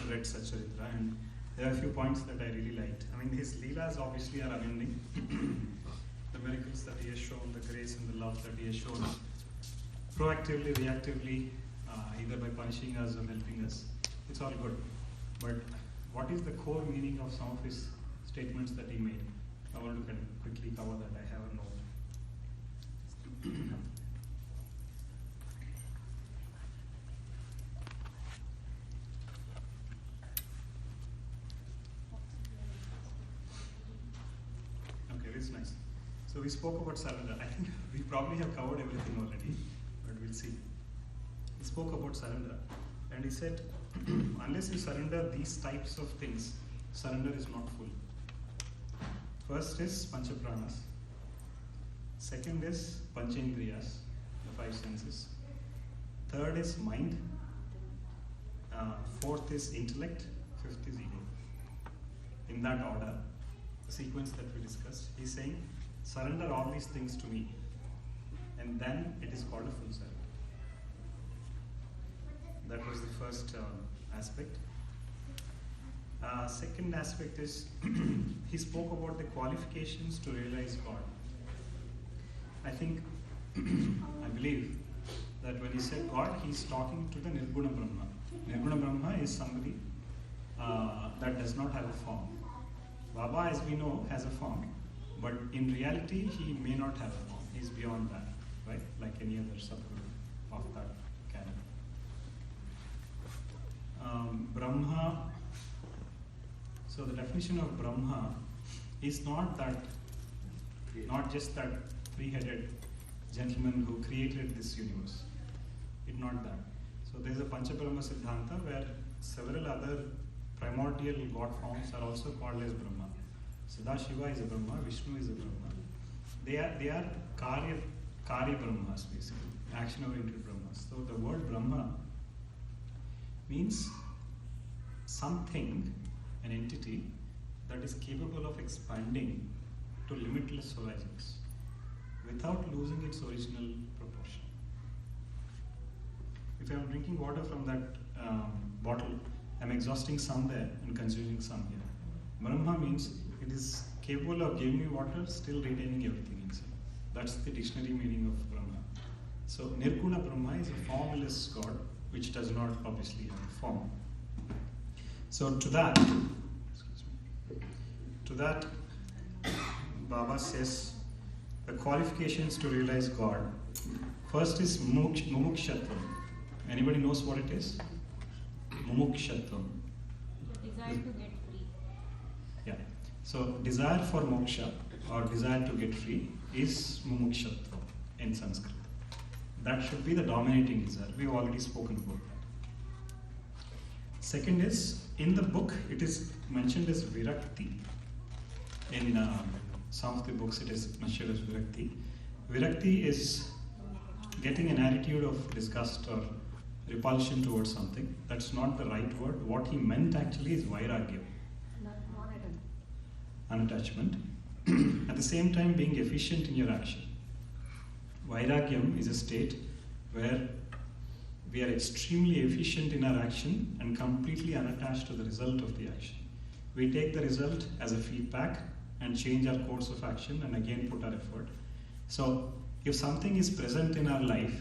read TSridhar, and there are a few points that I really liked. I mean, his leelas obviously are unending. The miracles that he has shown, the grace and the love that he has shown, proactively, reactively, either by punishing us or helping us, it's all good. But what is the core meaning of some of his statements that he made? I want to kind of quickly cover that. I have a note. Okay, this is nice. So we spoke about surrender. I think we probably have covered everything already, but we'll see. He spoke about surrender, and he said, unless you surrender these types of things, surrender is not full. First is panchapranas. Second is panchendriyas, the five senses. Third is mind. Fourth is intellect. Fifth is ego. In that order, the sequence that we discussed, he's saying, surrender all these things to me, and then it is called a full surrender. That was the first aspect. Second aspect is, he spoke about the qualifications to realize God. I think, I believe that when he said God, he's talking to the Nirguna Brahma. Nirguna Brahma is somebody that does not have a form. Baba, as we know, has a form, but in reality, he may not have a form. He's beyond that, right? Like any other subgroup of that canon. Brahma, so the definition of Brahma is not just that three-headed gentleman who created this universe. It's not that. So there's a Panchabrahma Siddhanta where several other primordial God forms are also called as Brahma. Sadashiva is a Brahma, Vishnu is a Brahma. They are Kari Brahmas, basically, action-oriented Brahmas. So the word Brahma means something, an entity that is capable of expanding to limitless horizons without losing its original proportion. If I'm drinking water from that bottle, I'm exhausting some there and consuming some here. Brahma means it is capable of giving me water, still retaining everything inside. That's the dictionary meaning of Brahma. So Nirguna Brahma is a formless God, which does not obviously have a form. So to that, Baba says the qualifications to realize God. First is mumukshatvam. Anybody knows what it is? Mumukshatvam. Desire to get free. Yeah. So desire for moksha or desire to get free is mumukshatvam in Sanskrit. That should be the dominating desire. We've already spoken about that. Second is, in the book, it is mentioned as virakti. In some of the books, it is mentioned as virakti. Virakti is getting an attitude of disgust or repulsion towards something. That's not the right word. What he meant actually is vairagya. Unattachment. At the same time, being efficient in your action. Vairagyam is a state where we are extremely efficient in our action and completely unattached to the result of the action. We take the result as a feedback and change our course of action and again put our effort. So if something is present in our life,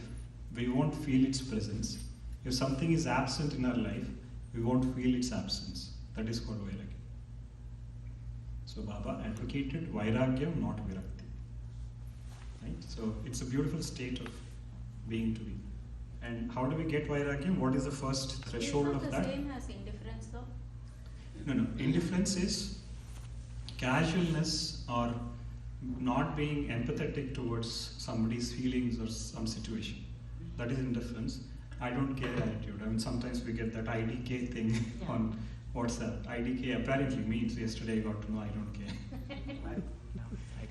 we won't feel its presence. If something is absent in our life, we won't feel its absence. That is called vairagya. So Baba advocated vairagyam, not virakti. Right? So it's a beautiful state of being to be. And how do we get vairagyam? What is the first threshold of that? It's not the same as indifference though? No. Indifference is casualness or not being empathetic towards somebody's feelings or some situation. That is indifference. I don't care attitude. I mean, sometimes we get that IDK thing on WhatsApp. IDK apparently means yesterday I got to know I don't care.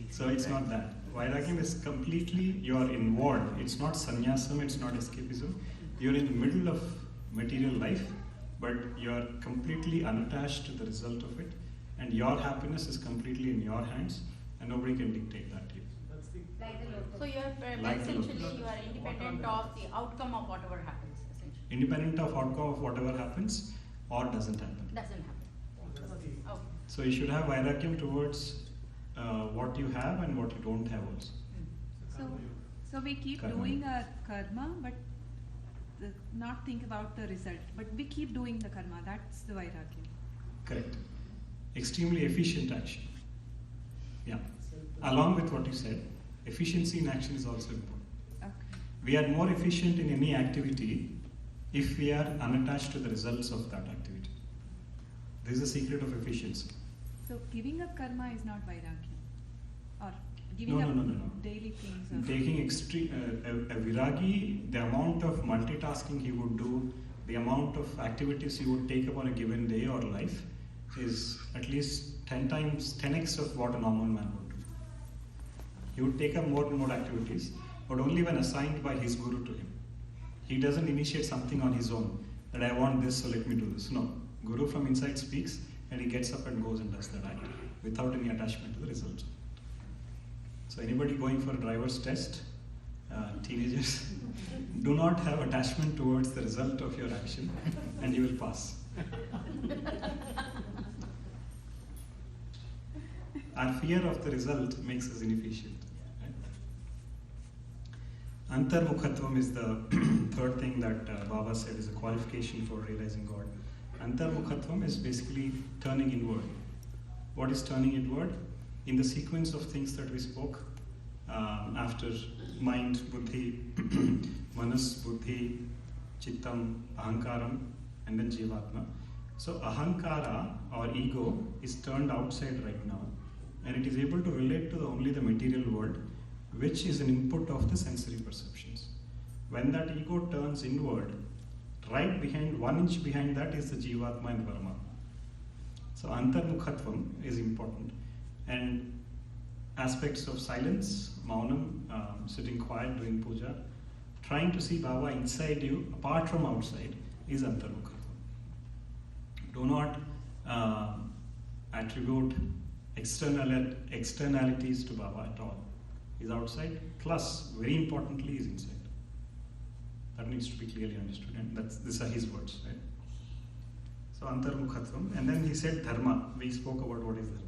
So it's not that. Vairagyam is completely, you are involved. It's not sannyasam, it's not escapism. You're in the middle of material life, but you're completely unattached to the result of it. And your happiness is completely in your hands, and nobody can dictate that to you. So you are essentially you are independent of the outcome of whatever happens. Independent of outcome of whatever happens. or doesn't happen. Doesn't happen. Okay. So you should have vairagyam towards what you have and what you don't have also. So we keep Karma. doing our karma, but not think about the result. But we keep doing the karma. That's the vairagya. Correct. Extremely efficient action. Yeah. Along with what you said, efficiency in action is also important. Okay. We are more efficient in any activity if we are unattached to the results of that activity. This is the secret of efficiency. So giving up karma is not vairagya, or giving No, up no, no, no. daily things. Or Taking a viragi, the amount of multitasking he would do, the amount of activities he would take up on a given day or life is at least 10x of what a normal man would do. He would take up more and more activities, but only when assigned by his guru to him. He doesn't initiate something on his own, that I want this, so let me do this. No. Guru from inside speaks, and he gets up and goes and does that act without any attachment to the result. So anybody going for a driver's test, teenagers, do not have attachment towards the result of your action, and you will pass. Our fear of the result makes us inefficient. Right? Antarmukhatvam is the third thing that Baba said is a qualification for realizing God. Antarmukhatvam is basically turning inward. What is turning inward? In the sequence of things that we spoke, after mind, buddhi, manas, buddhi, chittam, ahankaram, and then jivatma. So ahankara or ego is turned outside right now, and it is able to relate to only the material world, which is an input of the sensory perceptions. When that ego turns inward, right behind, 1 inch behind that is the jivatma and varma. So antarmukhatvam is important. And aspects of silence, maunam, sitting quiet, doing puja, trying to see Baba inside you, apart from outside, is antarmukhatvam. Do not attribute externalities to Baba at all. He's outside, plus, very importantly, is inside. That needs to be clearly understood, and these are his words, right? So antarmukhatvam, and then he said dharma. We spoke about what is dharma.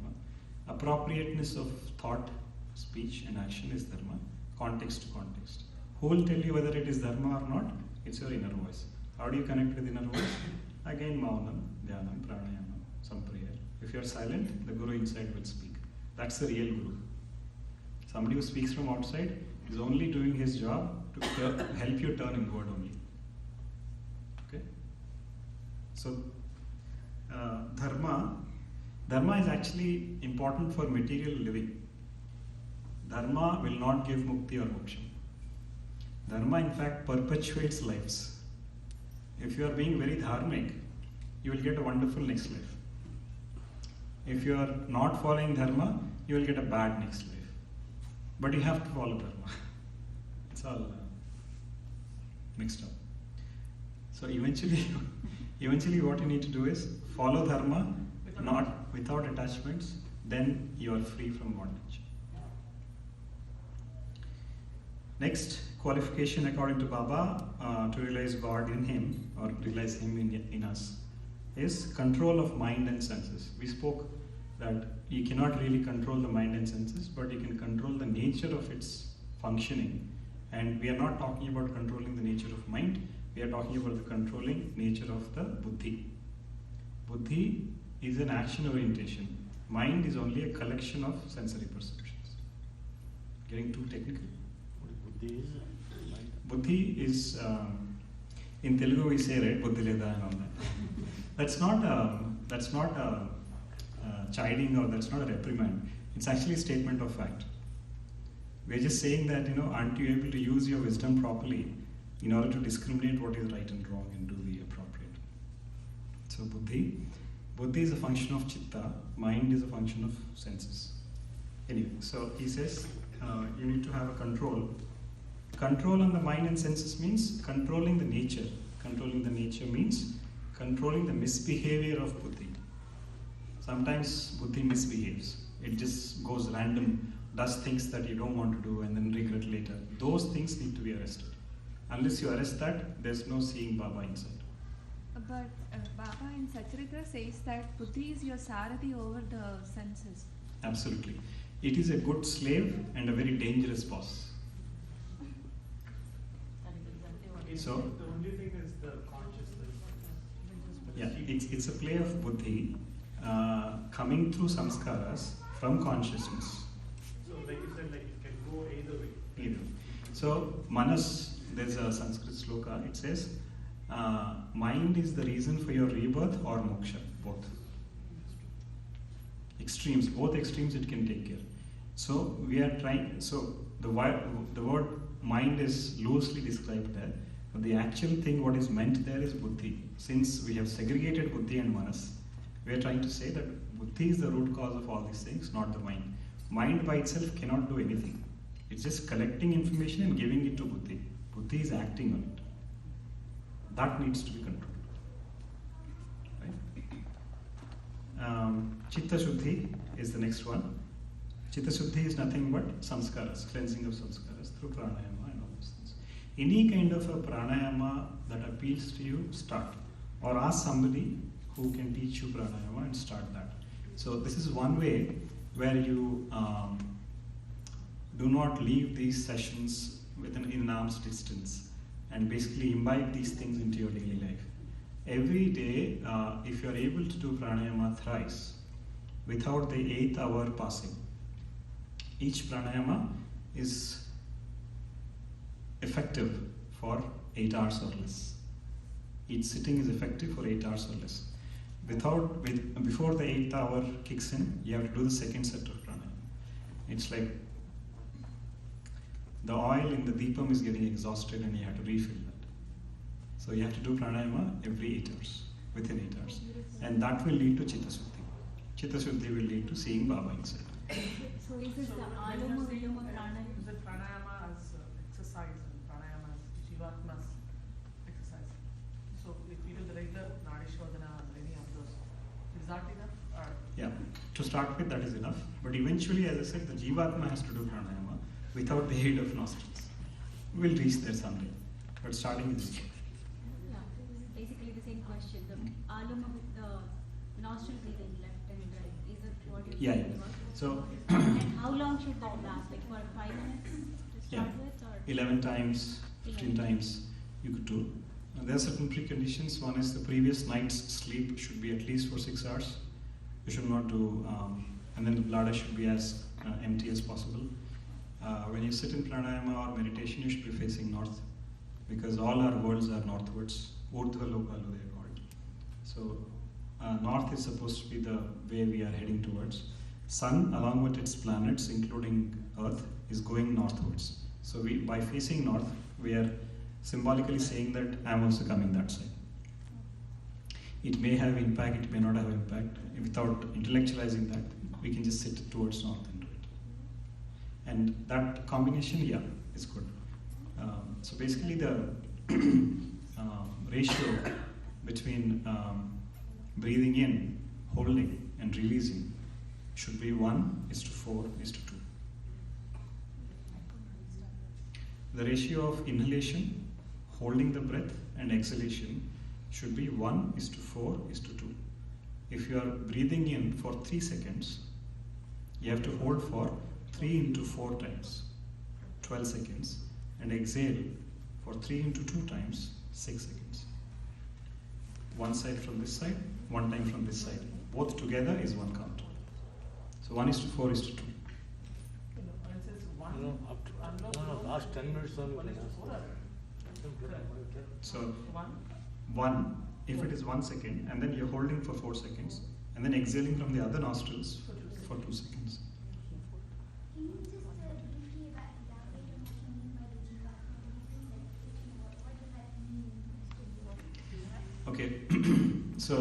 Appropriateness of thought, speech, and action is dharma. Context to context. Who will tell you whether it is dharma or not? It's your inner voice. How do you connect with inner voice? Again, maunam, dhyanam, pranayama, some prayer. If you are silent, the guru inside will speak. That's the real guru. Somebody who speaks from outside is only doing his job to help you turn inward only. Okay? So, dharma is actually important for material living. Dharma will not give mukti or moksha. Dharma, in fact, perpetuates lives. If you are being very dharmic, you will get a wonderful next life. If you are not following dharma, you will get a bad next life. But you have to follow dharma. It's all mixed up. So eventually what you need to do is follow dharma, not without attachments, then you are free from bondage. Next, qualification according to Baba to realize God in him, or realize him in us, is control of mind and senses. We spoke that you cannot really control the mind and senses, but you can control the nature of its functioning. And we are not talking about controlling the nature of mind, we are talking about the controlling nature of the buddhi. Buddhi is an action orientation. Mind is only a collection of sensory perceptions. Getting too technical? Buddhi is mind. Buddhi is, in Telugu we say, right, buddhi leda and all that. That's not a chiding, or that's not a reprimand. It's actually a statement of fact. We're just saying that, aren't you able to use your wisdom properly in order to discriminate what is right and wrong and do the appropriate. So buddhi is a function of chitta, mind is a function of senses. Anyway, so he says you need to have a control. Control on the mind and senses means controlling the nature. Controlling the nature means controlling the misbehavior of buddhi. Sometimes buddhi misbehaves. It just goes random, does things that you don't want to do and then regret later. Those things need to be arrested. Unless you arrest that, there's no seeing Baba inside. But Baba in TSridhar says that Buddhi is your Sarathi over the senses. Absolutely. It is a good slave and a very dangerous boss. So, the only thing is the consciousness. yeah, it's a play of buddhi coming through samskaras from consciousness. So like you said, like it can go either way. Either. So, manas, there's a Sanskrit sloka, it says, mind is the reason for your rebirth or moksha, both. Extremes, both extremes it can take care. So, we are trying, so the word mind is loosely described there, but the actual thing what is meant there is buddhi. Since we have segregated buddhi and manas, we are trying to say that buddhi is the root cause of all these things, not the mind. Mind by itself cannot do anything. It's just collecting information and giving it to buddhi. Buddhi is acting on it. That needs to be controlled. Right? Chitta Shuddhi is the next one. Chitta Shuddhi is nothing but samskaras, cleansing of samskaras through pranayama and all those things. Any kind of a pranayama that appeals to you, start. Or ask somebody who can teach you pranayama and start that. So this is one way where you do not leave these sessions within an arm's distance and basically imbibe these things into your daily life. Every day, if you are able to do pranayama thrice without the 8th hour passing, each pranayama is effective for 8 hours or less. Each sitting is effective for 8 hours or less. Before the 8th hour kicks in, you have to do the second set of pranayama. It's like the oil in the deepam is getting exhausted and you have to refill that. So you have to do pranayama every 8 hours, within 8 hours. And that will lead to Chitta Shuddhi. Chitta Shuddhi will lead to seeing Baba inside. So is this the Aloma Viloma Pranayama? Is it pranayama as exercise and pranayama as Jivatma's exercise? So if you do the regular Nadi Shodhana and any of those, is that enough? Or Yeah, to start with that is enough. But eventually, as I said, the Jivatma has to do pranayama without the aid of nostrils. We'll reach there someday. But starting with this. Yeah, basically the same question. The Aloma with the nostril breathing, left and right, is it what you're Yeah, talking yeah. about? So, And how long should that last? Like for 5 minutes to yeah, start with? Or 11 times, 15 times you could do. There are certain preconditions. One is the previous night's sleep should be at least for 6 hours. You should not do, and then the bladder should be as empty as possible. When you sit in pranayama or meditation, you should be facing north, because all our worlds are northwards. Urdhva lokalu they are called. So north is supposed to be the way we are heading towards. Sun, along with its planets, including Earth, is going northwards. So by facing north, we are symbolically saying that I am also coming that side. It may have impact, it may not have impact. Without intellectualizing that, we can just sit towards north and do it. And that combination, yeah, is good. So basically the ratio between breathing in, holding, and releasing should be 1:4:2. The ratio of inhalation, holding the breath, and exhalation should be 1:4:2. If you are breathing in for 3 seconds, you have to hold for 3 × 4 times, 12 seconds, and exhale for 3 × 2 times, 6 seconds. One side from this side, one time from this side. Both together is 1 count. So 1:4:2. and it says one. Last 10 minutes only. One is to four. So One. 1, if it is 1 second, and then you're holding for 4 seconds, and then exhaling from the other nostrils for 2 seconds. Can you just briefly elaborate on what you mean by the Jivatma? What does that mean? Okay, so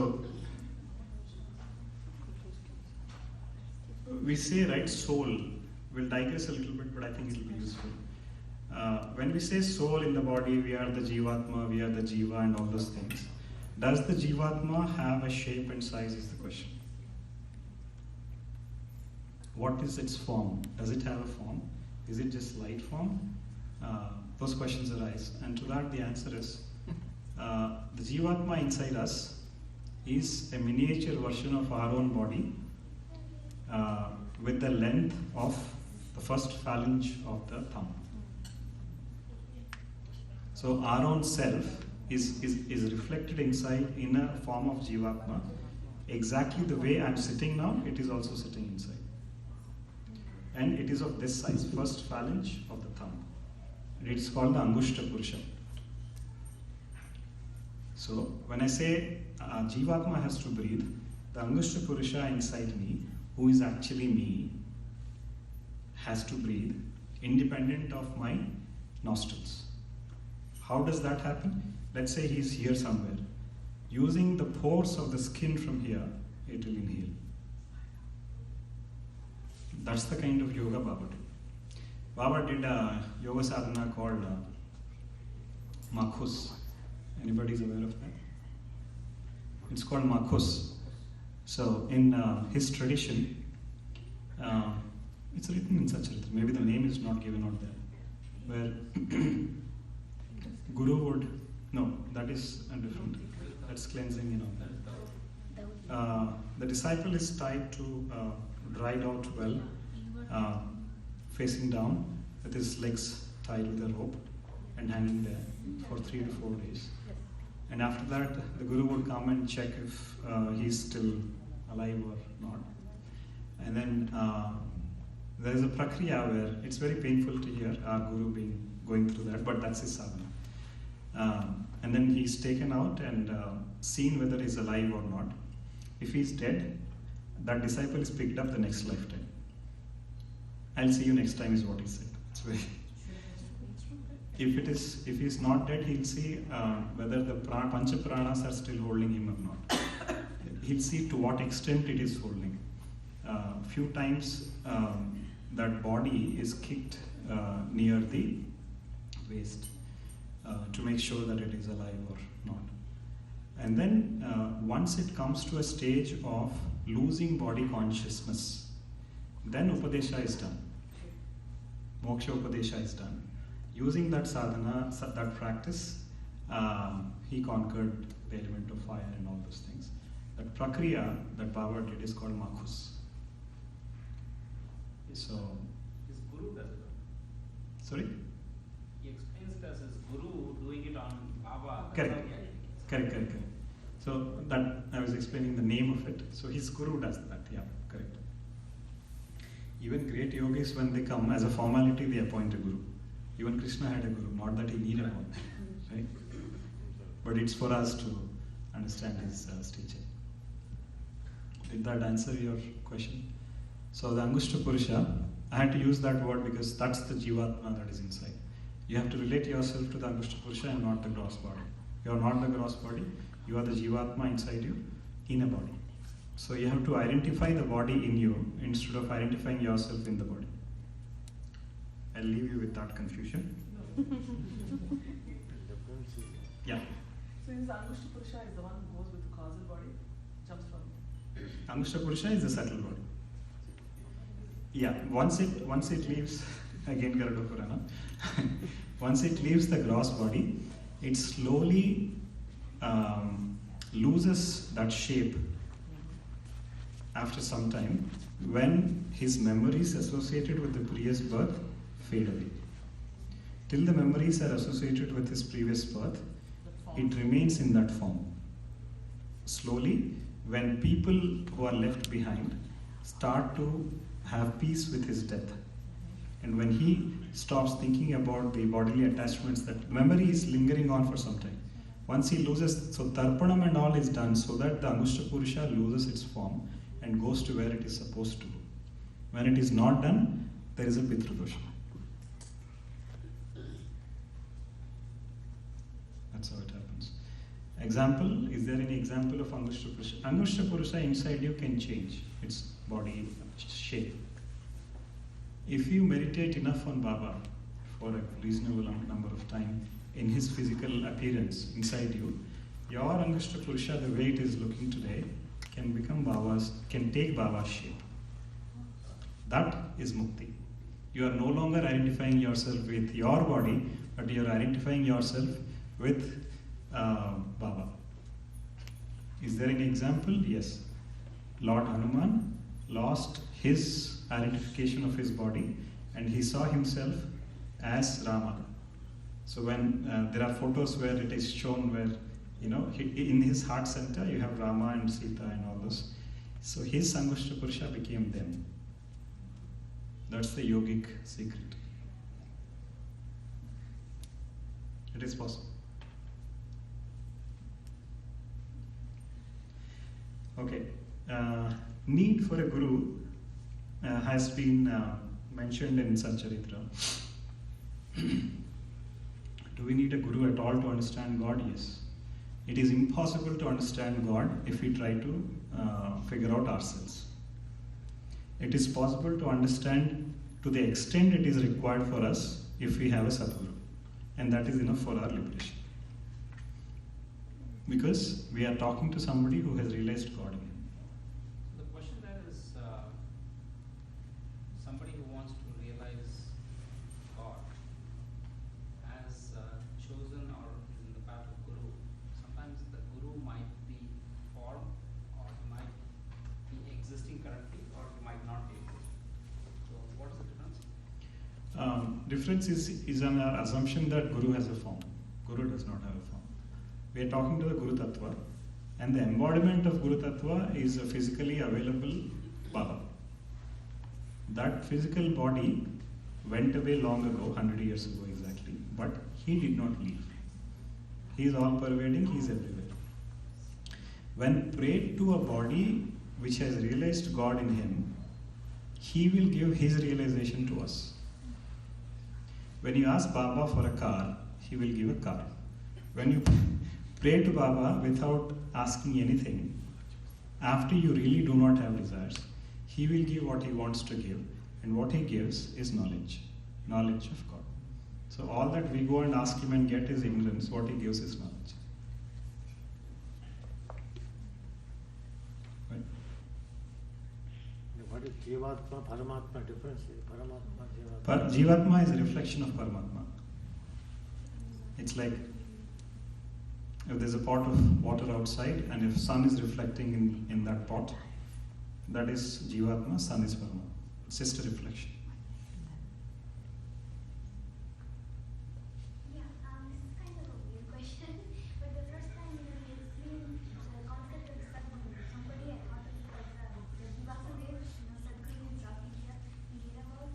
we say, right, soul. We'll digress a little bit, but I think it will be useful. When we say soul in the body, we are the Jivatma, we are the Jiva, and all those things. Does the Jivatma have a shape and size is the question. What is its form? Does it have a form? Is it just light form? Those questions arise. And to that the answer is, The Jivatma inside us is a miniature version of our own body with the length of the first phalange of the thumb. So our own self is reflected inside in a form of Jivatma. Exactly the way I'm sitting now, it is also sitting inside. And it is of this size, first phalange of the thumb. It's called the Angushta Purusha. So when I say Jivatma has to breathe, the Angushta Purusha inside me, who is actually me, has to breathe independent of my nostrils. How does that happen? Let's say he's here somewhere. Using the pores of the skin from here, it will inhale. That's the kind of yoga Baba did. Baba did a yoga sadhana called Makhus. Anybody is aware of that? It's called Makhus. So in his tradition, it's written in such a letter. Maybe the name is not given out there. Where Guru would, no, that is different. That's cleansing and all that. The disciple is tied to a dried out well, facing down, with his legs tied with a rope and hanging there for 3 to 4 days. And after that, the Guru would come and check if he's still alive or not. And then there is a prakriya where it's very painful to hear our Guru going through that, but that's his sadhana. And then he's taken out and seen whether he's alive or not. If he's dead, that disciple is picked up the next lifetime. I'll see you next time is what he said. It's very if he's not dead, he'll see whether the Pancha Pranas are still holding him or not. He'll see to what extent it is holding. Few times that body is kicked near the waist to make sure that it is alive or not. And then once it comes to a stage of losing body consciousness, then Upadesha is done. Moksha Upadesha is done. Using that sadhana, that practice, he conquered the element of fire and all those things. That prakriya that Baba did is called Makhus. So, his Guru does it. sorry? He explains it as his Guru doing it on Baba. Correct. So that I was explaining the name of it. So his Guru does that, yeah, correct. Even great yogis, when they come as a formality, they appoint a Guru. Even Krishna had a Guru, not that he needed one, right? But it's for us to understand his teaching. Did that answer your question? So the Angushta Purusha, I had to use that word because that's the Jivatma that is inside. You have to relate yourself to the Angushta Purusha and not the gross body. You are not the gross body, you are the Jivatma inside you, in a body. So you have to identify the body in you instead of identifying yourself in the body. I'll leave you with that confusion. Yeah. So is Angushta Purusha is the one who goes with the causal body, jumps from Angushta Purusha is the subtle body. Yeah, once it leaves, again Garuda Purana, once it leaves the gross body, it slowly loses that shape after some time when his memories associated with the previous birth fade away. Till the memories are associated with his previous birth, it remains in that form. Slowly, when people who are left behind start to have peace with his death, and when he stops thinking about the bodily attachments, that memory is lingering on for some time. Once he loses, so Tarpanam and all is done so that the Angushta Purusha loses its form and goes to where it is supposed to go. When it is not done, there is a Pitradosha. That's how it happens. Example, is there any example of Angushta Purusha? Angushta Purusha inside you can change its body shape. If you meditate enough on Baba for a reasonable number of time in his physical appearance inside you, your Angushta Purusha, the way it is looking today, can take Baba's shape. That is Mukti. You are no longer identifying yourself with your body, but you are identifying yourself with Baba. Is there any example? Yes. Lord Hanuman lost his identification of his body and he saw himself as Rama. So when there are photos where it is shown where, in his heart center you have Rama and Sita and all those. So his Sangushta Purusha became them. That's the yogic secret. It is possible. Okay. Need for a guru has been mentioned in TSridhar. Do we need a guru at all to understand God? Yes. It is impossible to understand God if we try to figure out ourselves. It is possible to understand to the extent it is required for us if we have a Sadguru. And that is enough for our liberation. Because we are talking to somebody who has realized God in him. The question there is somebody who wants to realize God has chosen or is in the path of Guru. Sometimes the Guru might be form or he might be existing currently or he might not be existing. So what is the difference? Difference is on our assumption that Guru has a form. Guru does not have a form. We are talking to the Guru Tattva, and the embodiment of Guru Tattva is a physically available Baba. That physical body went away long ago, 100 years ago exactly, but he did not leave. He is all pervading, he is everywhere. When prayed to a body which has realized God in him, he will give his realization to us. When you ask Baba for a car, he will give a car. When you pray to Baba without asking anything, after you really do not have desires, he will give what he wants to give, and what he gives is knowledge of God. So all that we go and ask him and get is ignorance, what he gives is knowledge. Right? What is Jivatma, Paramatma difference? Paramatma, Jivatma. Jivatma is a reflection of Paramatma. It's like if there's a pot of water outside and if sun is reflecting in that pot, that is Jivatma, sun is Paramatma. It's just a reflection. Yeah, this is kind of a weird question, but the first time you explained the concept of Sadguru, somebody I thought of it as the Vasudev, Sadguru in South India, we hear about.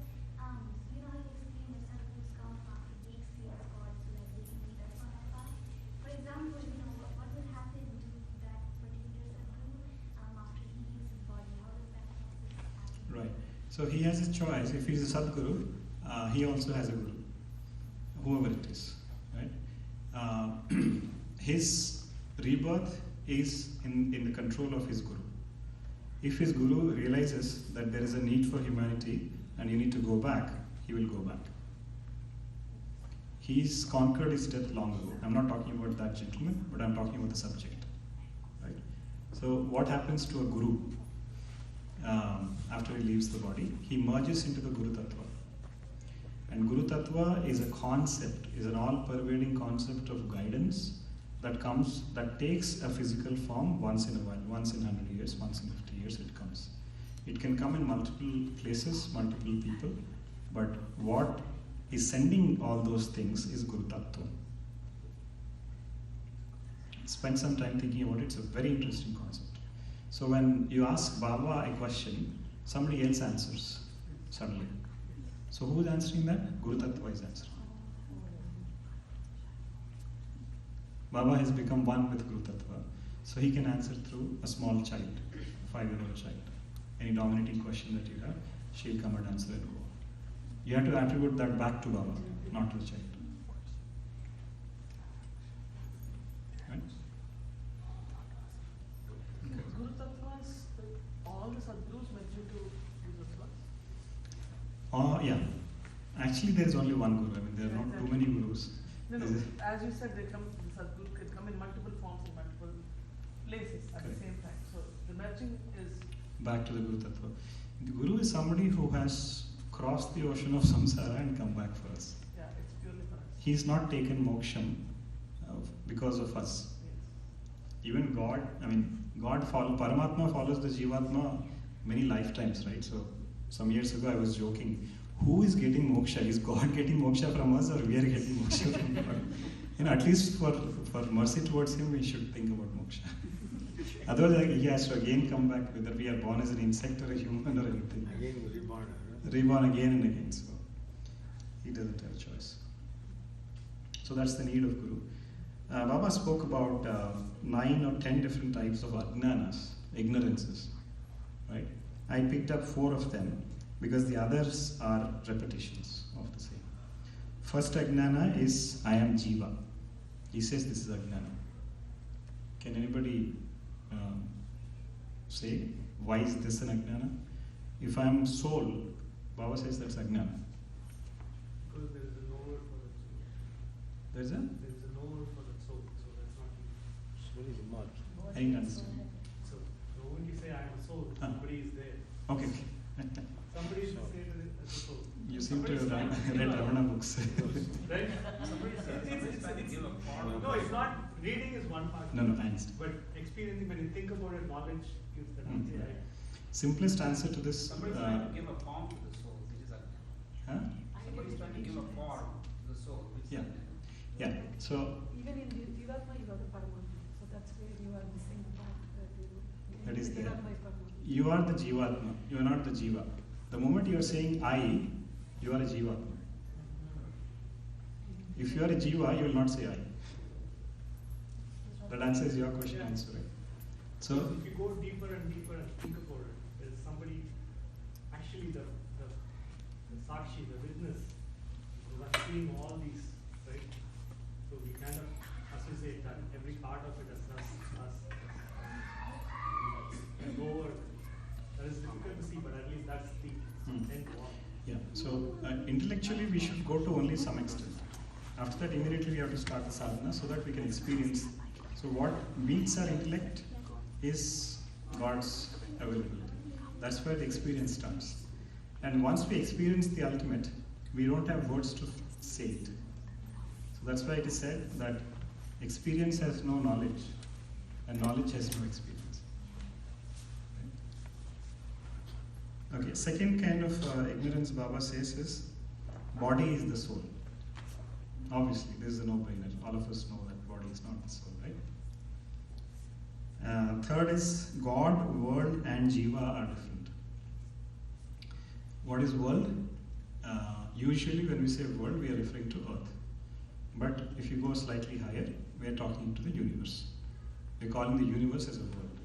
You explained that Sadgurus come after they experience God so that they can be that sort of path. For example, what would happen to that particular Sadguru after he leaves his body? How does that process happen? Right. So he has a choice. If he's a Sadguru, he also has a Guru, whoever it is. Right? His rebirth is in the control of his Guru. If his Guru realizes that there is a need for humanity and you need to go back, he will go back. He's conquered his death long ago. I'm not talking about that gentleman, but I'm talking about the subject. Right? So what happens to a Guru after he leaves the body? He merges into the Guru Tattva. And Guru Tattva is a concept, is an all-pervading concept of guidance that takes a physical form once in a while, once in 100 years, once in 50 years it comes. It can come in multiple places, multiple people, but what is sending all those things is Guru Tattva. Spend some time thinking about it, it's a very interesting concept. So when you ask Baba a question, somebody else answers suddenly. So who is answering that? Guru Tattva is answering. Baba has become one with Guru Tattva, so he can answer through a small child, a 5-year-old child. Any dominating question that you have, she'll come and answer and go. You have to attribute that back to Baba, not to the child. Right? Guru Tattva is all the Sadgurus mentioned to Guru Tattva? Oh, yeah. Actually, there is only one Guru. I mean, there are not too many Gurus. No, as you said, the Sadguru can come in multiple forms in multiple places at the same time. So the merging is back to the Guru Tattva. The Guru is somebody who has crossed the ocean of samsara and come back for us. Yeah, it's purely for us. He's not taken moksham. because of us. Even God, Paramatma follows the Jivatma many lifetimes, right? So some years ago I was joking, who is getting moksha? Is God getting moksha from us, or we are getting moksha from God? At least for mercy towards him, we should think about moksha. Otherwise, he has to again come back, whether we are born as an insect or a human or anything. Again reborn. Reborn again and again. So he doesn't have a choice. So that's the need of Guru. Baba spoke about 9 or 10 different types of ajnanas, ignorances. Right? I picked up 4 of them because the others are repetitions of the same. First ajnana is I am Jiva. He says this is ajnana. Can anybody say why is this an ajnana? If I am soul, Baba says that's ajnana. Because there is a no word for that soul. There is a? There is a no word for that soul, so that's not you. Soul is emerged. I didn't understand. So when you say I am a soul, somebody is there. Okay. Somebody is there as a soul. You seem to Somebody have is read Ravana books. Right? Somebody is trying to give a form. No, it's not. Reading is one part. No, I understand. But experiencing, when you think about it, knowledge gives that answer, right? Simplest answer to this. Somebody is trying to give a form to the soul, which is ajnana. Huh? Somebody is trying to give a form to the soul, which is Yeah. ajnana. Yeah. So Even in Jivatma, you are the Paramatma. So that's where you are missing the part that That is there. Jivatma is Paramatma. you are the Jivatma. You are not the Jiva. The moment you are saying I, you are a Jivatma. If you are a Jiva, you will not say I. That answers your question also, right? So If you go deeper and deeper and think about it, there's somebody, actually the Sakshi, the witness, who are seeing all these, right? So we kind of associate that every part of it as us. Lower. That is difficult to see, but at least that's the end one. yeah. So intellectually we should go to only some extent. After that, immediately we have to start the sadhana so that we can experience. So what beats our intellect is God's availability. That's where the experience starts. And once we experience the ultimate, we don't have words to say it. So that's why it is said that experience has no knowledge, and knowledge has no experience. Okay, second kind of ignorance Baba says is body is the soul. Obviously, this is a no-brainer. All of us know that body is not the soul, right? Third is God, world, and Jiva are different. What is world? Usually, when we say world, we are referring to Earth. But if you go slightly higher, we are talking to the universe. We are calling the universe as a world.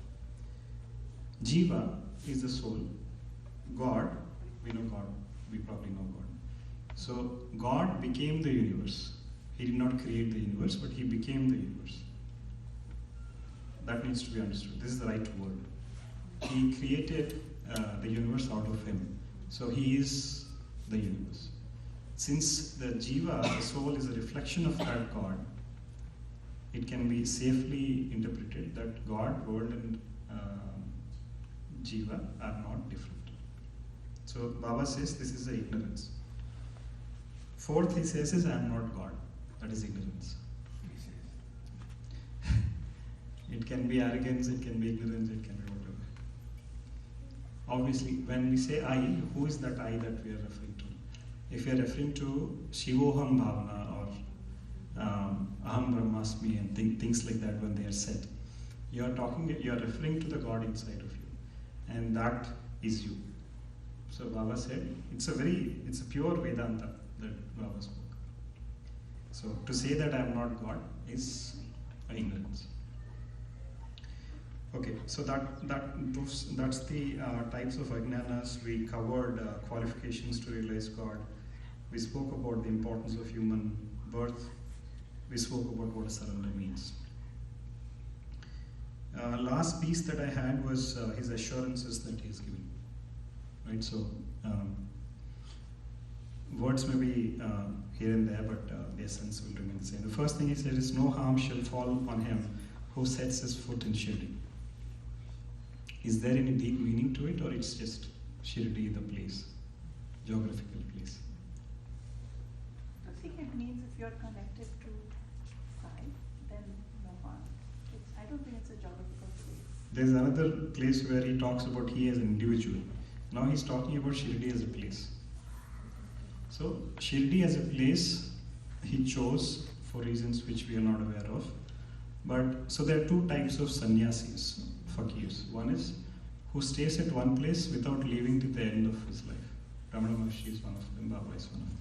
Jiva is the soul. God, we know God. We probably know God. So God became the universe. He did not create the universe, but he became the universe. That needs to be understood. This is the right word. He created the universe out of him. So he is the universe. Since the Jiva, the soul, is a reflection of that God, it can be safely interpreted that God, world, and Jiva are not different. So Baba says this is the ignorance. Fourth, he says is I am not God. That is ignorance. It can be arrogance, it can be ignorance, it can be whatever. Obviously, when we say I, who is that I that we are referring to? If we are referring to Shivoham Bhavana or Aham Brahmasmi and things like that when they are said, you are referring to the God inside of you, and that is you. So Baba said it's a pure Vedanta that Baba spoke. So to say that I am not God is ignorance. Okay, so that's the types of ajnanas. We covered qualifications to realize God. We spoke about the importance of human birth. We spoke about what a surrender means. Last piece that I had was his assurances that he is giving. Right, so words may be here and there, but the essence will remain the same. The first thing he said is, no harm shall fall on him who sets his foot in Shirdi. Is there any deep meaning to it, or it's just Shirdi, the place, geographical place? I think it means if you're connected to Sai, then move on. I don't think it's a geographical place. There's another place where he talks about he as an individual. Now he's talking about Shirdi as a place. So Shirdi as a place he chose for reasons which we are not aware of. But so there are two types of sannyasis, fakirs. One is who stays at one place without leaving to the end of his life. Ramana Maharshi is one of them, Baba is one of them.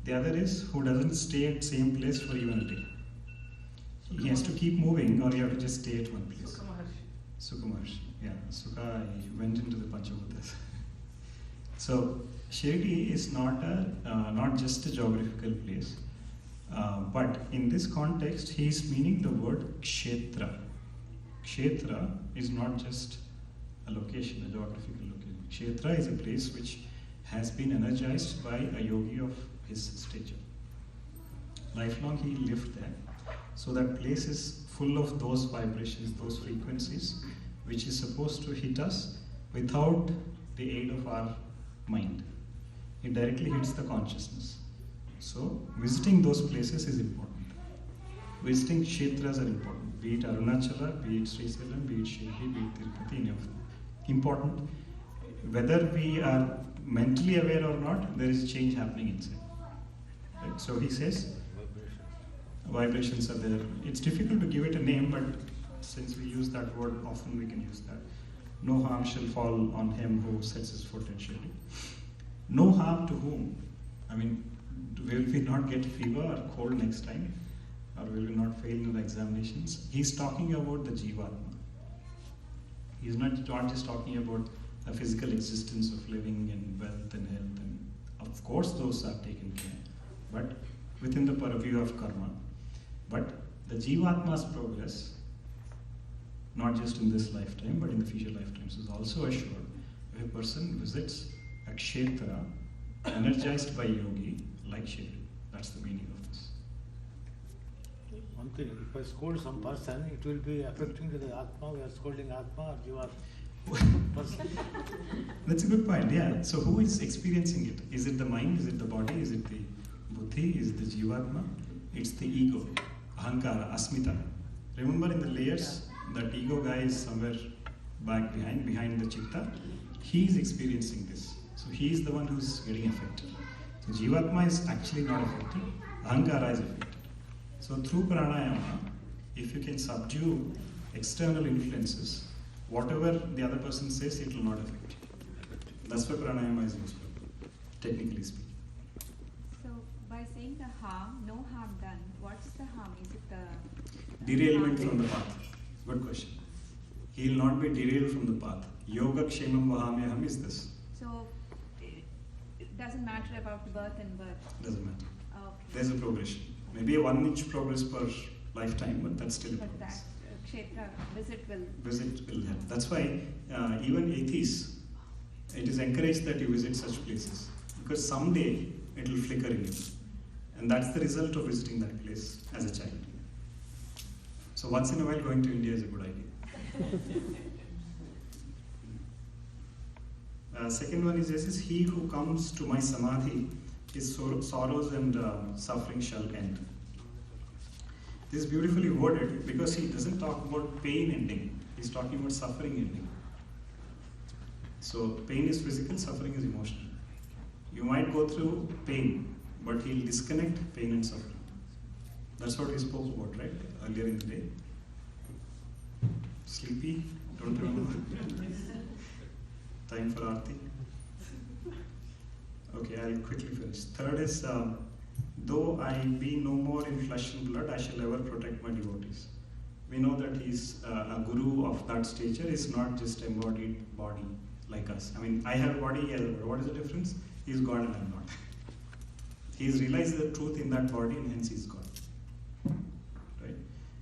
The other is who doesn't stay at same place for even a day. He has to keep moving, or you have to just stay at one place. Sukha Maharshi. Sukha Maharshi, yeah. Sukha went into the Panchabhutas. So Shirdi is not just a geographical place, but in this context, he is meaning the word kshetra. Kshetra is not just a location, a geographical location. Kshetra is a place which has been energized by a yogi of his stature. Lifelong he lived there. So that place is full of those vibrations, those frequencies, which is supposed to hit us without the aid of our mind. It directly hits the consciousness. So visiting those places is important. Visiting kshetras are important. Be it Arunachala, be it Srisailam, be it Shirdi, be it Tirupati, any of them. Important. Whether we are mentally aware or not, there is change happening inside. Right? So he says, vibrations are there. It's difficult to give it a name, but since we use that word often, we can use that. No harm shall fall on him who sets his foot in Shirdi. No harm to whom? I mean, will we not get fever or cold next time? Or will we not fail in the examinations? He's talking about the Jivatma. He's not just talking about the physical existence of living and wealth and health. And of course, those are taken care, but within the purview of karma. But the Jivatma's progress, not just in this lifetime, but in the future lifetimes, is also assured if a person visits a kshetra energized by yogi like Shirdi. That's the meaning of this. One thing, if I scold some person, it will be affecting to the Atma. We are scolding Atma or Jivatma. Person. That's a good point, yeah. So who is experiencing it? Is it the mind? Is it the body? Is it the buddhi? Is it the Jivatma? It's the ego, ahankara, asmita. Remember in the layers, that ego guy is somewhere back behind the chitta. He is experiencing this. So he is the one who's getting affected. So Jivatma is actually not affected. Ahankara is affected. So through pranayama, if you can subdue external influences, whatever the other person says, it will not affect you. That's why pranayama is useful, technically speaking. So by saying the harm, no harm done, what's the harm? Is it the Derailment from the path. Good question. He will not be derailed from the path. Yoga kshemam vahamyaham is this. So it doesn't matter about birth and birth. Doesn't matter. Okay. There's a progression. Maybe a 1-inch progress per lifetime, but that's still a But that progress. kshetra visit Visit will help. That's why even atheists, it is encouraged that you visit such places, because someday it will flicker in you. And that's the result of visiting that place as a child. So once in a while going to India is a good idea. Second one is he who comes to my samadhi, his sorrows and suffering shall end. This is beautifully worded because he doesn't talk about pain ending. He's talking about suffering ending. So pain is physical, suffering is emotional. You might go through pain, but he'll disconnect pain and suffering. That's what we spoke about, right? Earlier in the day. Sleepy? Don't remember. Time for Aarti. Okay, I'll quickly finish. Third is, though I be no more in flesh and blood, I shall ever protect my devotees. We know that he's a guru of that stature is not just embodied body like us. I mean, I have a body, he has a body. What is the difference? He's God and I'm not. He's realized the truth in that body and hence he's God. Right?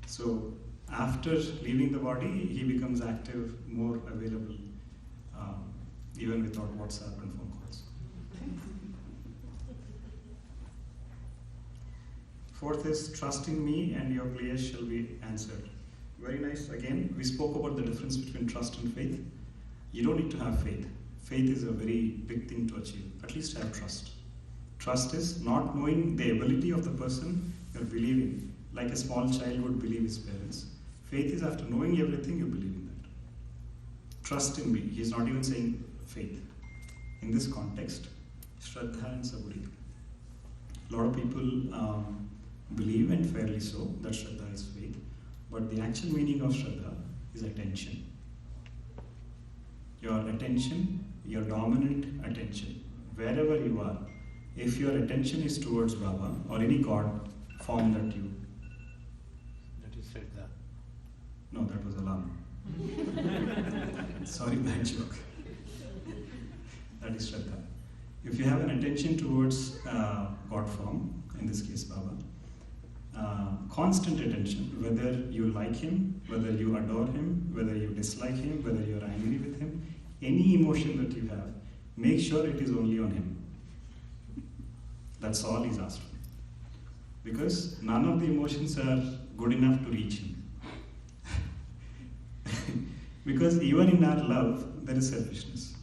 So after leaving the body, he becomes active, more available, even without WhatsApp and phone calls. Fourth is, trust in me and your prayers shall be answered. Very nice. Again, we spoke about the difference between trust and faith. You don't need to have faith. Faith is a very big thing to achieve. At least have trust. Trust is not knowing the ability of the person you're believing, like a small child would believe his parents. Faith is after knowing everything, you believe in that. Trust in me. He's not even saying faith. In this context, Shraddha and Saburi. A lot of people believe, and fairly so, that Shraddha is faith. But the actual meaning of Shraddha is attention. Your attention, your dominant attention, wherever you are, if your attention is towards Baba or any God formed at you. That is Shraddha. No, that was alarm. Sorry, bad joke. That is Shraddha. If you have an attention towards God form, in this case Baba, constant attention, whether you like him, whether you adore him, whether you dislike him, whether you are angry with him, any emotion that you have, make sure it is only on him. That's all he's asked for. Because none of the emotions are good enough to reach him. Because even in our love, there is selfishness.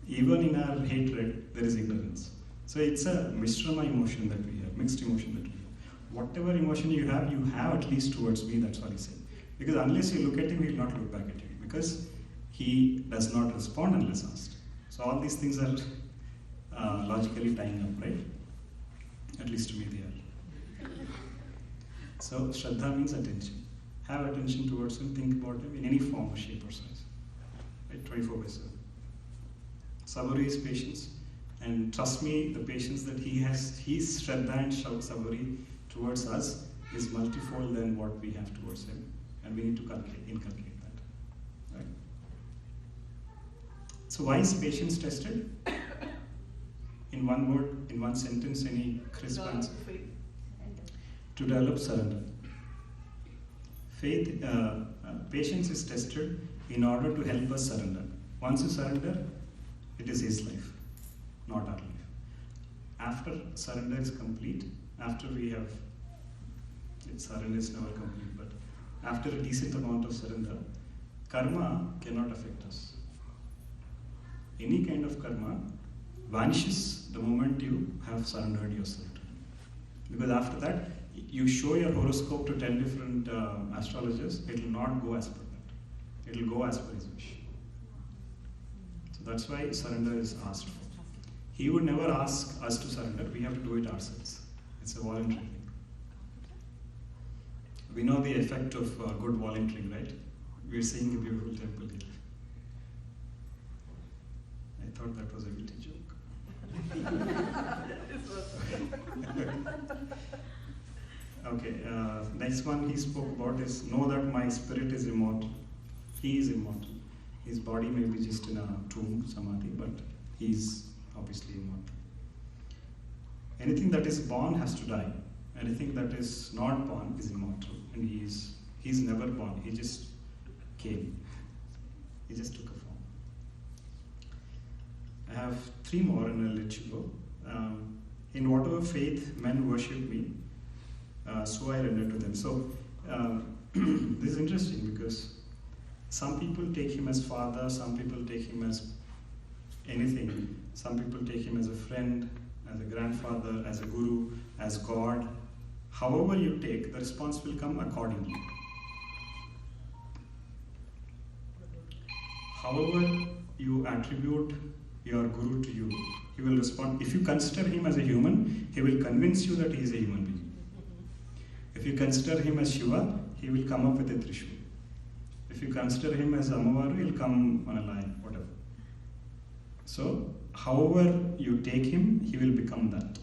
Even in our hatred, there is ignorance. So it's a Mishrama emotion that we have, mixed emotion that we have. Whatever emotion you have at least towards me, that's what he said. Because unless you look at him, he will not look back at you. Because he does not respond unless asked. So all these things are logically tying up, right? At least to me they are. So Shraddha means attention. Have attention towards him, think about him in any form, shape or size. Right? 24/7. Saburi is patience. And trust me, the patience that he has, his Shraddha and Saburi towards us is multifold than what we have towards him. And we need to inculcate that. Right? So why is patience tested? In one word, in one sentence, any crisp answer? To develop surrender. Faith, patience is tested in order to help us surrender. Once you surrender, it is his life, not our life. After surrender is complete, after we have, surrender is never complete, but after a decent amount of surrender, karma cannot affect us. Any kind of karma vanishes the moment you have surrendered yourself to him. Because after that, you show your horoscope to 10 different astrologers, it will not go as per that. It will go as per his wish. So that's why surrender is asked for. He would never ask us to surrender, we have to do it ourselves. It's a voluntary thing. We know the effect of good volunteering, right? We're seeing a beautiful temple here. I thought that was a witty joke. Okay, next one he spoke about is, know that my spirit is immortal. He is immortal. His body may be just in a tomb, samadhi, but he is obviously immortal. Anything that is born has to die. Anything that is not born is immortal. And he's never born. He just came. He just took a form. I have 3 more and I'll let you go. In whatever faith men worship me, so I render to them. So this is interesting because some people take him as father, some people take him as anything. Some people take him as a friend, as a grandfather, as a guru, as God. However you take, the response will come accordingly. However you attribute your guru to you, he will respond. If you consider him as a human, he will convince you that he is a human being. If you consider him as Shiva, he will come up with a Trishul. If you consider him as Amavaru, he'll come on a lion, whatever. So, however you take him, he will become that.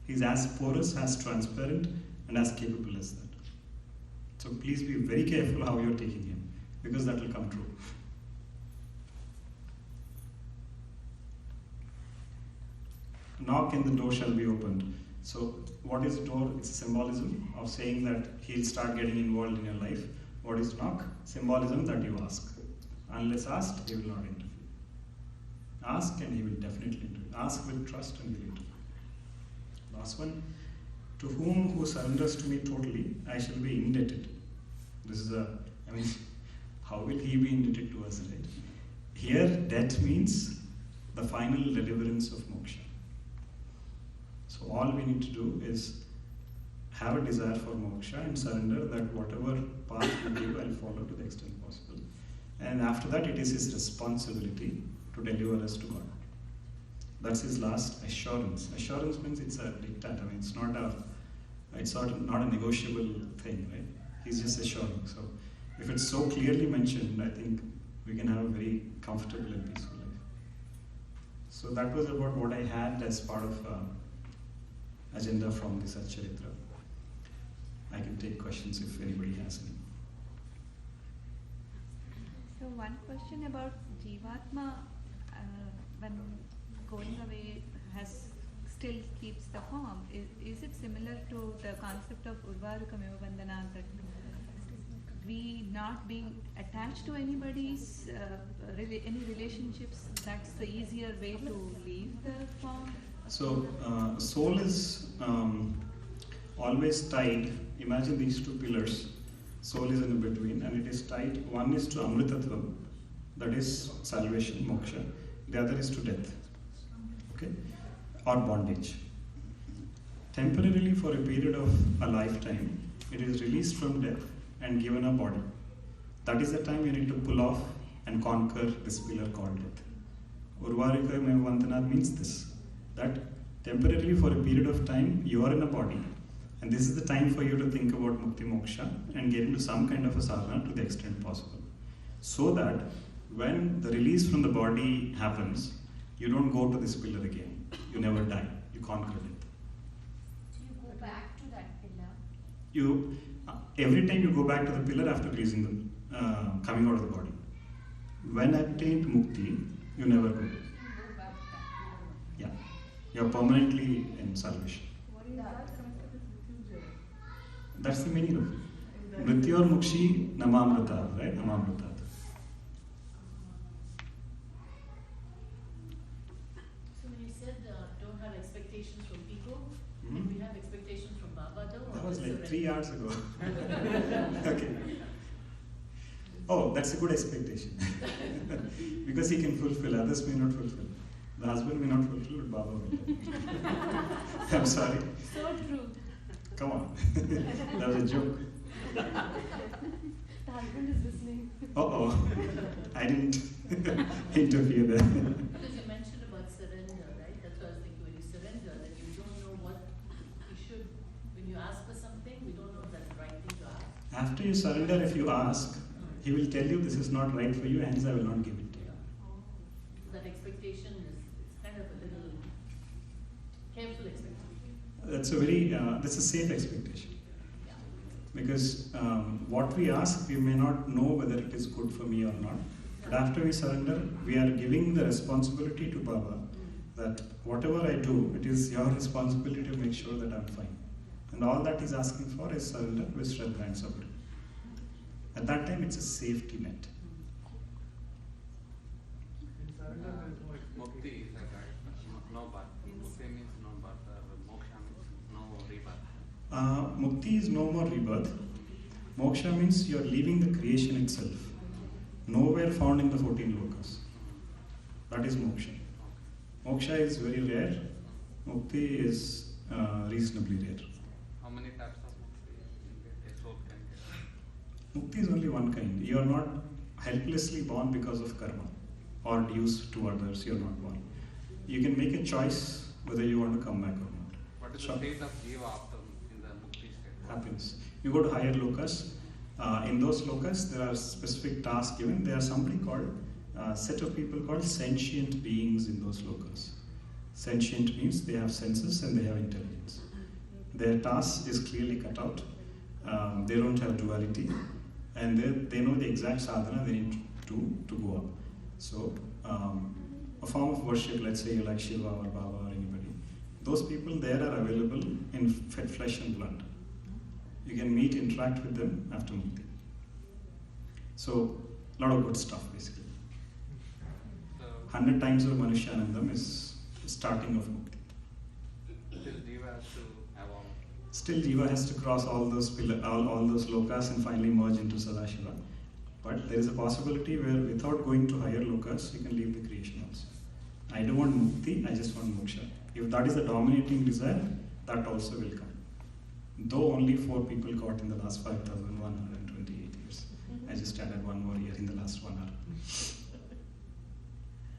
He's as porous, as transparent, and as capable as that. So please be very careful how you're taking him, because that will come true. Knock and the door shall be opened. So what is door? It's a symbolism of saying that he'll start getting involved in your life. What is knock? Symbolism that you ask. Unless asked, he will not interfere. Ask and he will definitely interfere. Ask with trust and he will interfere. Last one. To whom who surrenders to me totally, I shall be indebted. This is how will he be indebted to us, right? Here, debt means the final deliverance of moksha. So all we need to do is have a desire for moksha and surrender that whatever path you give, I'll follow to the extent possible. And after that, it is his responsibility to deliver us to God. That's his last assurance. Assurance means it's a diktat. I mean, it's not a negotiable thing, right? He's just assuring. So, if it's so clearly mentioned, I think we can have a very comfortable and peaceful life. So that was about what I had as part of agenda from this TSridhar. I can take questions if anybody has any. So one question about Jivatma, when going away still keeps the form. Is it similar to the concept of Urvarukameva Vandana, that we not being attached to anybody's any relationships, that's the easier way to leave the form? So soul is always tied. Imagine these two pillars. Soul is in between, and it is tied. One is to Amritatvam, that is salvation, moksha. The other is to death, okay, or bondage. Temporarily, for a period of a lifetime, it is released from death and given a body. That is the time you need to pull off and conquer this pillar called death. Urvarika Mevantana means this, that temporarily for a period of time you are in a body, and this is the time for you to think about Mukti Moksha and get into some kind of a sadhana to the extent possible. So that when the release from the body happens, you don't go to this pillar again. You never die. You conquer it. Do you go back to that pillar? Every time you go back to the pillar after releasing the coming out of the body. When attained mukti, you never go. You go back to that pillar. Yeah, you're permanently in salvation. What is that concept of Mrityunjaya? That's the meaning of it. Mrityor Mukshi Namamrita, right? Namamrita. So when you said don't have expectations from people, Mhm. did we have expectations from Baba though? That or was just like the 3 rest? hours ago. Okay. Oh, that's a good expectation. Because he can fulfill, others may not fulfill. The husband may not fulfill, but Baba will. I'm sorry. So true. Come on. That was a joke. The husband is listening. Uh-oh. I didn't interfere there. Because you mentioned about surrender, right? That's what I was thinking. When you surrender, that you don't know what you should, when you ask for something, we don't know if that's the right thing to ask. After you surrender, if you ask, he will tell you this is not right for you, hence I will not give it to you. So that expectation is, it's kind of a little careful expectation. That's a safe expectation. Because what we ask, we may not know whether it is good for me or not. But after we surrender, we are giving the responsibility to Baba that whatever I do, it is your responsibility to make sure that I'm fine. And all that he's asking for is surrender with Shraddha and Sabri. At that time, it's a safety net. In surrender, there is no expectation. Mukti is like no birth. Mukti means no birth, moksha means no rebirth. Mukti is no more rebirth. Moksha means you're leaving the creation itself. Nowhere found in the 14 lokas. That is moksha. Moksha is very rare. Mukti is reasonably rare. How many types of mukti a soul can get? Mukti is only one kind. You are not helplessly born because of karma or dues to others. You are not born. You can make a choice whether you want to come back or not. What is Sure. the state of jiva after in the mukti state? Happiness. You go to higher lokas. In those lokas, there are specific tasks given. There are somebody called set of people called sentient beings in those lokas. Sentient means they have senses and they have intelligence. Their task is clearly cut out. They don't have duality, and they know the exact sadhana they need to go up. So, a form of worship, let's say you like Shiva or Baba or anybody, those people there are available in flesh and blood. You can meet, interact with them after Mukti. So, a lot of good stuff basically. So 100 times of Manushyanandam is the starting of Mukti. still jiva has to have all. Still, Jiva has to cross all those all those lokas and finally merge into Sadashiva. But there is a possibility where, without going to higher lokas, you can leave the creation also. I don't want Mukti, I just want Moksha. If that is the dominating desire, that also will come. Though only 4 people got in the last 5,128 years. I just added one more year in the last 1 hour.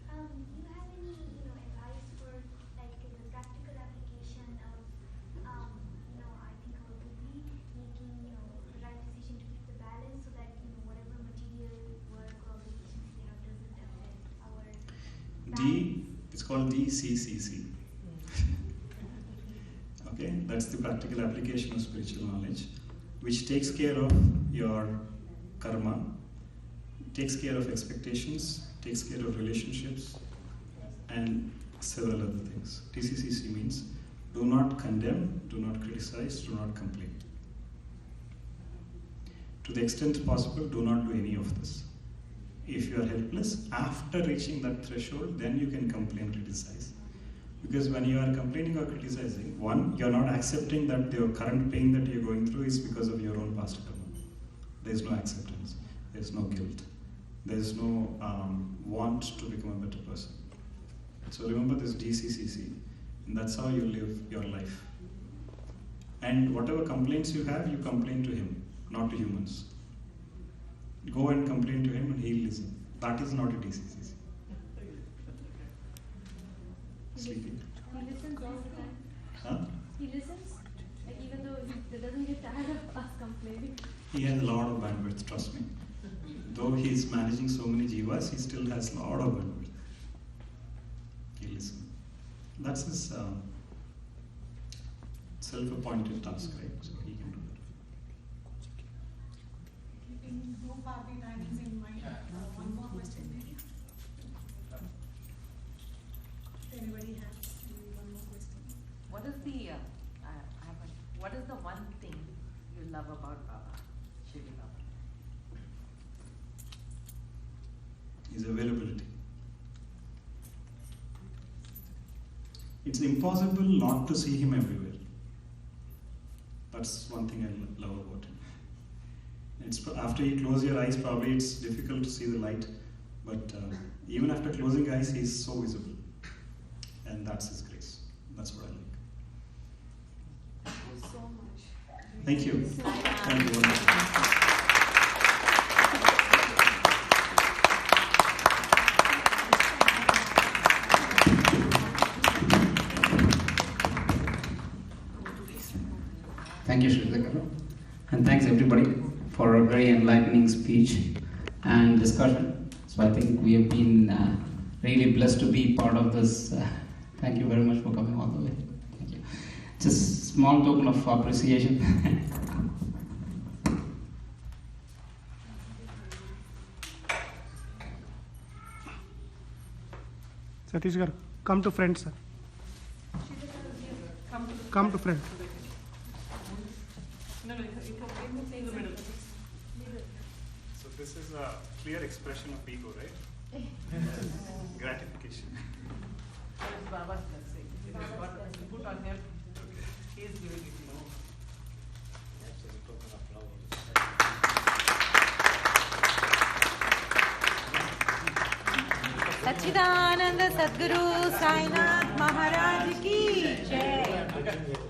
Do you have any, advice for like the practical application of, I think our buddhi making, the right decision to keep the balance so that, whatever material work or obligations they have doesn't affect our It's called DCCC. Okay, that's the practical application of spiritual knowledge, which takes care of your karma, takes care of expectations, takes care of relationships, and several other things. DCCC means do not condemn, do not criticize, do not complain. To the extent possible, do not do any of this. If you are helpless, after reaching that threshold, then you can complain, criticize. Because when you are complaining or criticizing, one, you are not accepting that the current pain that you are going through is because of your own past karma. There is no acceptance. There is no guilt. There is no want to become a better person. So remember this DCCC, and that's how you live your life. And whatever complaints you have, you complain to him, not to humans. Go and complain to him and he'll listen. That is not a DCCC. Sleeping. He listens all the time. Huh? He listens, like even though he doesn't get tired of us complaining. He has a lot of bandwidth, trust me. Though he is managing so many jivas, he still has a lot of bandwidth. He listens. That's his self-appointed task, right? So he can do that. Keeping group party timings in mind, one more question maybe. Anybody has maybe one more question? What is the what is the one thing you love about Baba, Shri Baba? His availability. It's impossible not to see him everywhere. That's one thing I love about him. It's after you close your eyes, probably it's difficult to see the light, but even after closing eyes, he's so visible, and that's his grace. That's what I like. Thank you so much. Thank you. Thank you very much. Thank you, Sridhar. And thanks everybody for a very enlightening speech and discussion. So I think we have been really blessed to be part of this. Thank you very much for coming all the way. Thank you. Just small token of appreciation. Sridhar, come to front, sir. Come to front. No, you can in the middle. So this is a clear expression of ego, right? Gratification. That is Baba's blessing. It is what you put on him. He is giving it to you. That's a token of love. सच्चिदानंद सद्गुरु साईनाथ महाराज की जय।